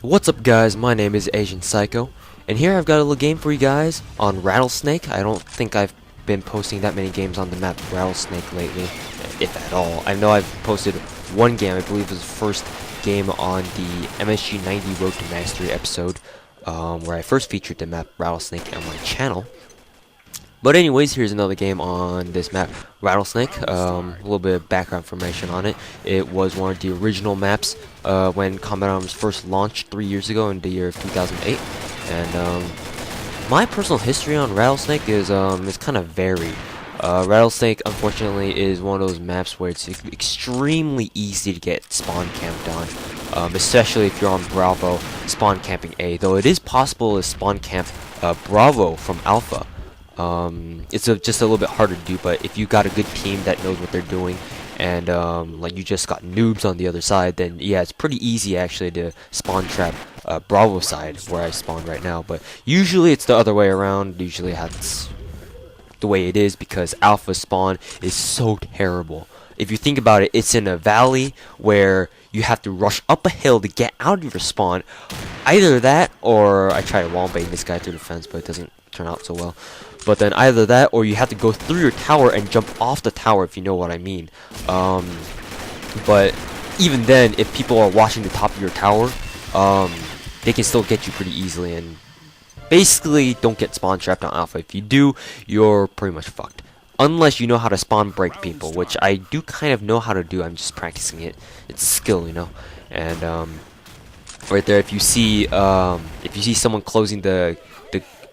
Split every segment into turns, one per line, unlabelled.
What's up guys, my name is Asian Psycho, and here I've got a little game for you guys on Rattlesnake. I don't think I've been posting that many games on the map Rattlesnake lately, if at all. I know I've posted one game, I believe it was the first game on the MSG 90 Road to Mastery episode, where I first featured the map Rattlesnake on my channel. But anyways, here's another game on this map, Rattlesnake. A little bit of background information on it. It was one of the original maps when Combat Arms first launched 3 years ago in the year of 2008. And my personal history on Rattlesnake is kind of varied. Rattlesnake, unfortunately, is one of those maps where it's extremely easy to get spawn camped on, especially if you're on Bravo, spawn camping A. Though it is possible to spawn camp Bravo from Alpha. It's just a little bit harder to do, but if you got a good team that knows what they're doing, and like you just got noobs on the other side, then yeah, it's pretty easy actually to spawn trap Bravo side where I spawn right now. But usually it's the other way around. Usually that's the way it is because Alpha spawn is so terrible. If you think about it, it's in a valley where you have to rush up a hill to get out of your spawn. Either that, or I try to wallbang this guy through the fence, but it doesn't turn out so well. But then either that, or you have to go through your tower and jump off the tower, if you know what I mean. But even then, if people are watching the top of your tower, they can still get you pretty easily. And basically, don't get spawn trapped on Alpha. If you do, you're pretty much fucked. Unless you know how to spawn break people, which I do kind of know how to do. I'm just practicing it. It's skill, you know. And right there, if you see someone closing the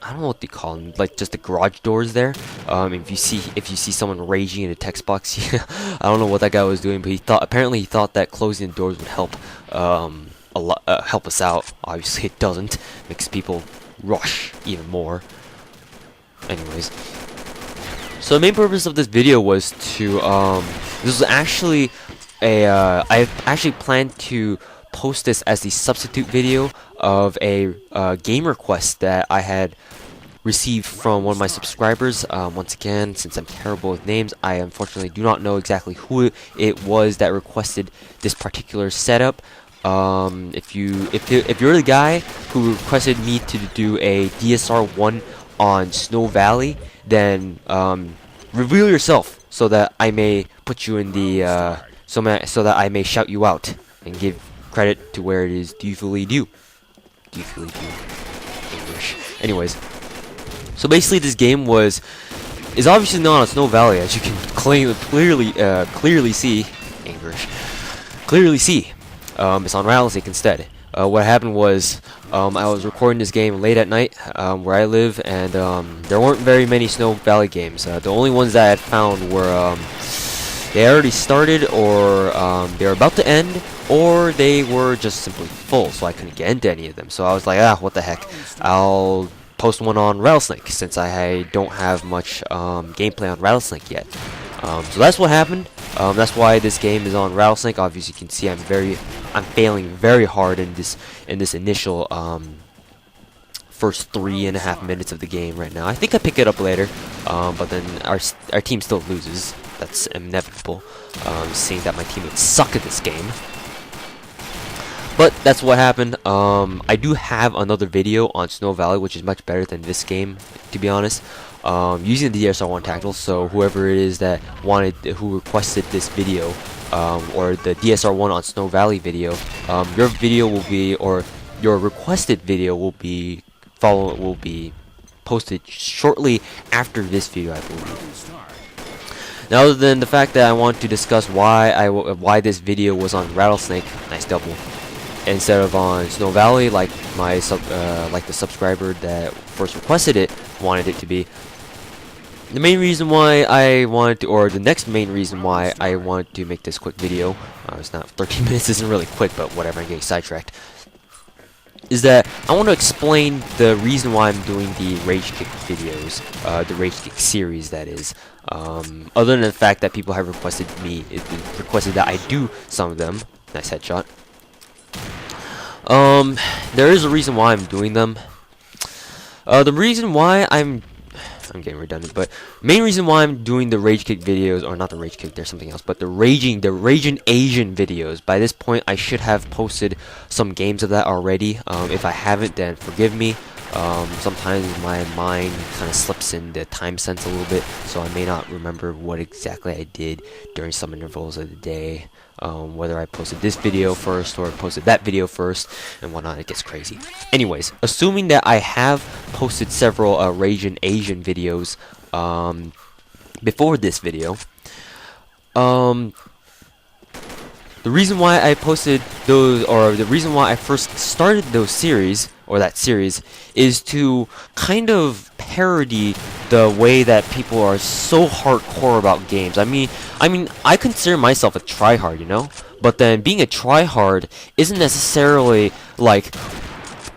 I don't know what they call them, like just the garage doors there. If you see someone raging in a text box, I don't know what that guy was doing, but apparently he thought that closing the doors would help help us out. Obviously it doesn't. Makes people rush even more. Anyways, so the main purpose of this video was to this was actually I actually planned to post this as the substitute video of a game request that I had received from one of my subscribers. Once again, since I'm terrible with names, I unfortunately do not know exactly who it was that requested this particular setup. If you're the guy who requested me to do a DSR 1 on Snow Valley, then reveal yourself so that I may put you in the so that I may shout you out and give credit to where it is dutifully due. English. Anyways, so basically this game is obviously not on Snow Valley, as you can clearly see. English. Clearly see. It's on Rattlesnake instead. What happened was I was recording this game late at night where I live, and there weren't very many Snow Valley games. The only ones that I had found were they already started, or they were about to end, or they were just simply full, so I couldn't get into any of them. So I was like, what the heck, I'll post one on Rattlesnake, since I don't have much gameplay on Rattlesnake yet. So that's what happened. That's why this game is on Rattlesnake. Obviously you can see I'm failing very hard in this initial first 3.5 minutes of the game right now. I think I pick it up later, but then our team still loses. That's inevitable, seeing that my teammates suck at this game. But that's what happened. I do have another video on Snow Valley, which is much better than this game, to be honest, using the DSR 1 tactical. So whoever it is that who requested this video, or the DSR 1 on Snow Valley video, your video will be, or your requested video will be posted shortly after this video, I believe. Now, other than the fact that I want to discuss why this video was on Rattlesnake, nice double, instead of on Snow Valley, like the subscriber that first requested it wanted it to be. The main reason why I wanted to, or the next main reason why I wanted to make this quick video, it's not 13 minutes, isn't really quick, but whatever, I'm getting sidetracked, is that I want to explain the reason why I'm doing the Rage Kick videos, the Rage Kick series, that is. Other than the fact that people have requested that I do some of them. Nice headshot. There is a reason why I'm doing them. The reason why I'm getting redundant, but main reason why I'm doing the rage kick videos, or not the rage kick, there's something else, but the raging Asian videos. By this point, I should have posted some games of that already. If I haven't, then forgive me. Sometimes my mind kind of slips in the time sense a little bit, so I may not remember what exactly I did during some intervals of the day. Whether I posted this video first or posted that video first and whatnot, it gets crazy. Anyways, assuming that I have posted several Asian videos before this video, the reason why I posted those, or the reason why I first started those series, or that series, is to kind of parody the way that people are so hardcore about games. I mean, I consider myself a tryhard, you know? But then being a tryhard isn't necessarily like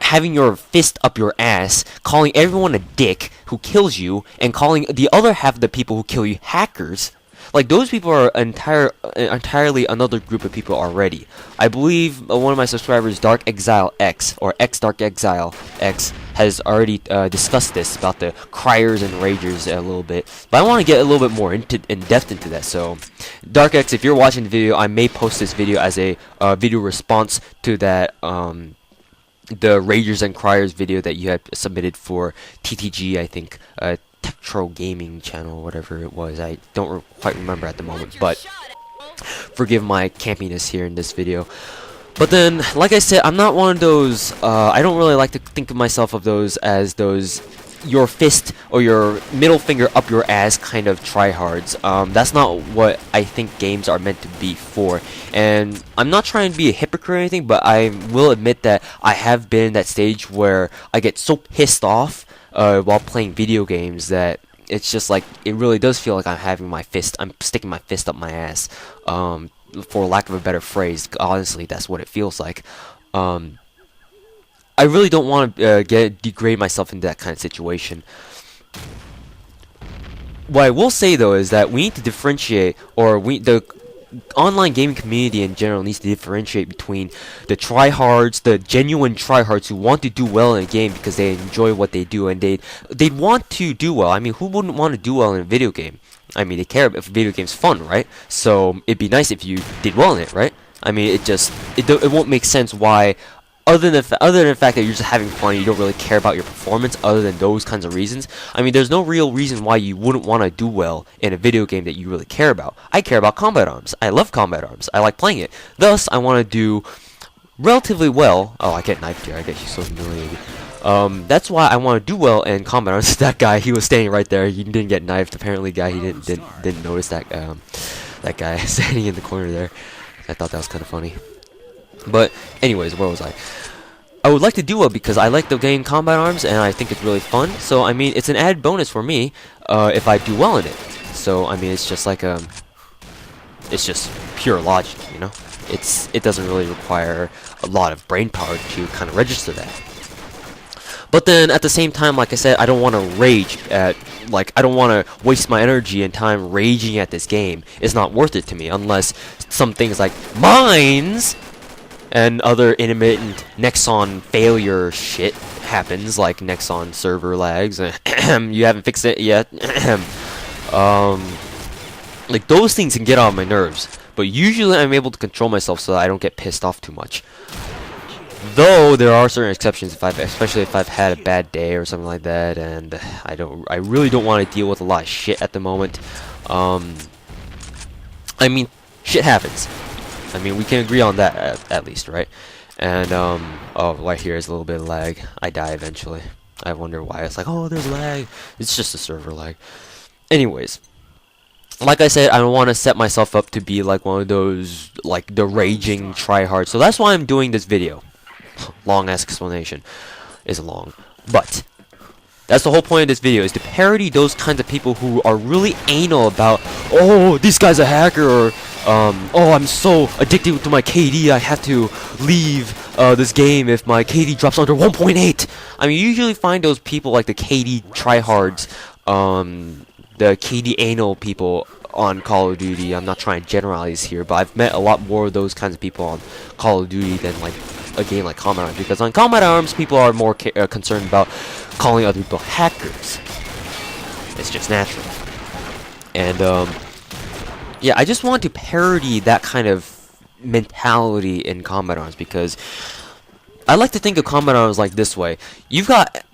having your fist up your ass, calling everyone a dick who kills you, and calling the other half of the people who kill you hackers. Like, those people are entirely another group of people already. I believe one of my subscribers, Dark Exile X, or X Dark Exile X, has already discussed this about the criers and ragers a little bit. But I want to get a little bit more in depth into that. So, Dark X, if you're watching the video, I may post this video as a video response to that the ragers and criers video that you had submitted for TTG, I think. Tetro Gaming channel, whatever it was. I don't quite remember at the moment, but forgive my campiness here in this video. But then, like I said, I'm not one of those, I don't really like to think of myself of those as those your fist or your middle finger up your ass kind of tryhards. That's not what I think games are meant to be for. And I'm not trying to be a hypocrite or anything, but I will admit that I have been in that stage where I get so pissed off while playing video games that it's just like, it really does feel like I'm sticking my fist up my ass, for lack of a better phrase. Honestly, that's what it feels like. I really don't want to degrade myself into that kind of situation. What I will say though is that we need to differentiate, or the online gaming community in general needs to differentiate between the tryhards, the genuine tryhards who want to do well in a game because they enjoy what they do and they want to do well. I mean, who wouldn't want to do well in a video game? I mean, they care if a video game's fun, right? So it'd be nice if you did well in it, right? I mean, it won't make sense why, other than the fact that you're just having fun, you don't really care about your performance, other than those kinds of reasons. I mean, there's no real reason why you wouldn't want to do well in a video game that you really care about. I care about combat arms. I love combat arms. I like playing it. Thus, I want to do relatively well. Oh, I get knifed here. I get so humiliated. That's why I want to do well in combat arms. That guy, he was standing right there. He didn't get knifed. Apparently, guy, he didn't notice that that guy standing in the corner there. I thought that was kind of funny. But anyways, where was I? I would like to do well because I like the game combat arms and I think it's really fun. So I mean, it's an added bonus for me if I do well in it. So I mean, it's just like it's just pure logic, you know. It doesn't really require a lot of brain power to kind of register that. But then at the same time, like I said, I don't want to rage at, like, I don't want to waste my energy and time raging at this game. It's not worth it to me unless some things like mines and other intermittent Nexon failure shit happens, like Nexon server lags. You haven't fixed it yet. Like, those things can get on my nerves. But usually I'm able to control myself so that I don't get pissed off too much. Though there are certain exceptions, especially if I've had a bad day or something like that, and I really don't want to deal with a lot of shit at the moment. I mean, shit happens. I mean, we can agree on that at least, right? And oh, right here is a little bit of lag. I die eventually. I wonder why. It's like, oh, there's lag. It's just a server lag. Anyways, like I said, I don't want to set myself up to be like one of those, like, the raging tryhards. So that's why I'm doing this video. Long ass explanation. Isn't long, but that's the whole point of this video, is to parody those kinds of people who are really anal about, oh, this guy's a hacker, or oh, I'm so addicted to my KD, I have to leave this game if my KD drops under 1.8. I mean, you usually find those people like the KD tryhards, the KD anal people on Call of Duty. I'm not trying to generalize here, but I've met a lot more of those kinds of people on Call of Duty than like a game like Combat Arms, because on Combat Arms people are more concerned about calling other people hackers. It's just natural. And yeah, I just want to parody that kind of mentality in combat arms, because I like to think of combat arms like this way. You've got,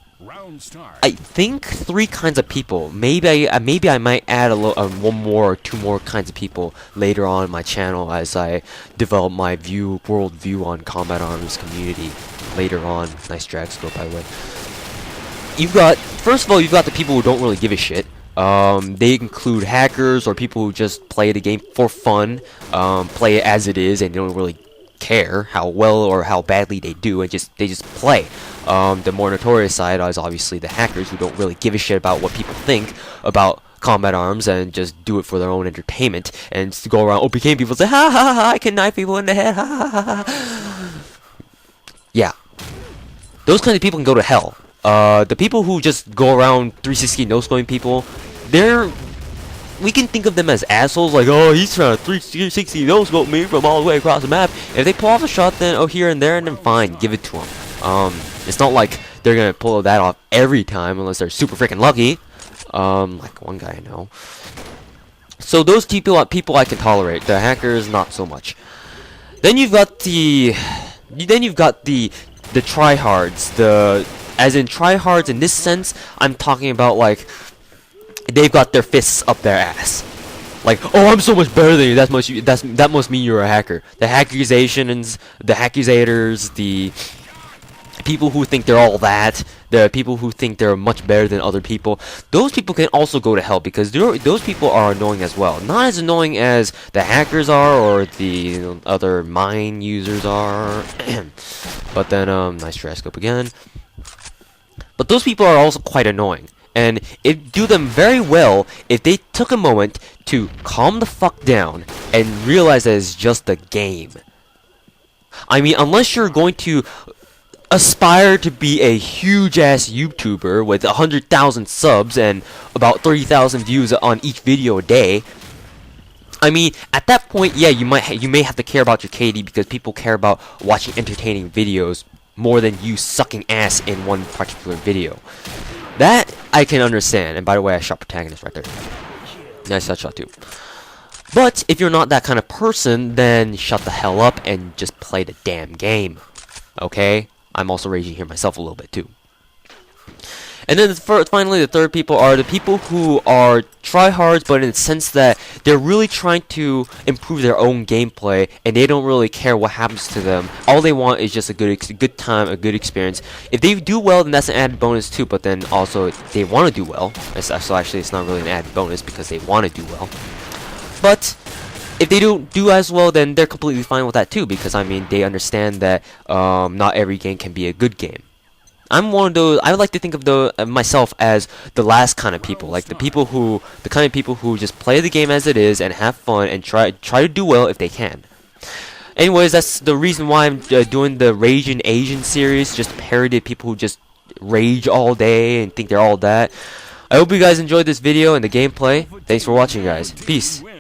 I think, 3 kinds of people. Maybe I might add one more or 2 more kinds of people later on in my channel as I develop my world view on combat arms community later on. Nice drag scope, by the way. First of all, you've got the people who don't really give a shit. They include hackers or people who just play the game for fun, play it as it is, and don't really care how well or how badly they do, and they just play. The more notorious side is obviously the hackers, who don't really give a shit about what people think about combat arms and just do it for their own entertainment, and to go around OPKing people and say, ha ha ha, I can knife people in the head, ha ha ha ha. Yeah, those kind of people can go to hell. The people who just go around 360 no-scoping people, we can think of them as assholes, like, oh, he's trying to 360 no-scope me from all the way across the map. If they pull off a shot, then here and there, and then fine, give it to them. It's not like they're gonna pull that off every time unless they're super freaking lucky. Like one guy I know. So those people I can tolerate. The hackers, not so much. Then you've got the tryhards, as in tryhards in this sense, I'm talking about like they've got their fists up their ass. Like, oh, I'm so much better than you. That must mean you're a hacker. The accusators, the people who think they're all that, the people who think they're much better than other people, those people can also go to hell, because those people are annoying as well. Not as annoying as the hackers are or the other mine users are. But then, nice drag scope again. But those people are also quite annoying, and it'd do them very well if they took a moment to calm the fuck down and realize that it's just a game. I mean, unless you're going to aspire to be a huge-ass YouTuber with 100,000 subs and about 30,000 views on each video a day, I mean, at that point, yeah, you may have to care about your KD, because people care about watching entertaining videos more than you sucking ass in one particular video. That I can understand. And by the way, I shot protagonist right there. Nice headshot too. But if you're not that kind of person, then shut the hell up and just play the damn game. Okay? I'm also raging here myself a little bit too. And then finally, the third people are the people who are tryhards, but in the sense that they're really trying to improve their own gameplay, and they don't really care what happens to them. All they want is just a good time, a good experience. If they do well, then that's an added bonus too, but then also they want to do well. So actually, it's not really an added bonus because they want to do well. But if they don't do as well, then they're completely fine with that too, because I mean, they understand that not every game can be a good game. I'm one of those. I would like to think of myself as the last kind of people, like the kind of people who just play the game as it is and have fun and try to do well if they can. Anyways, that's the reason why I'm doing the Raging Asian series, just parody people who just rage all day and think they're all that. I hope you guys enjoyed this video and the gameplay. Thanks for watching, guys. Peace.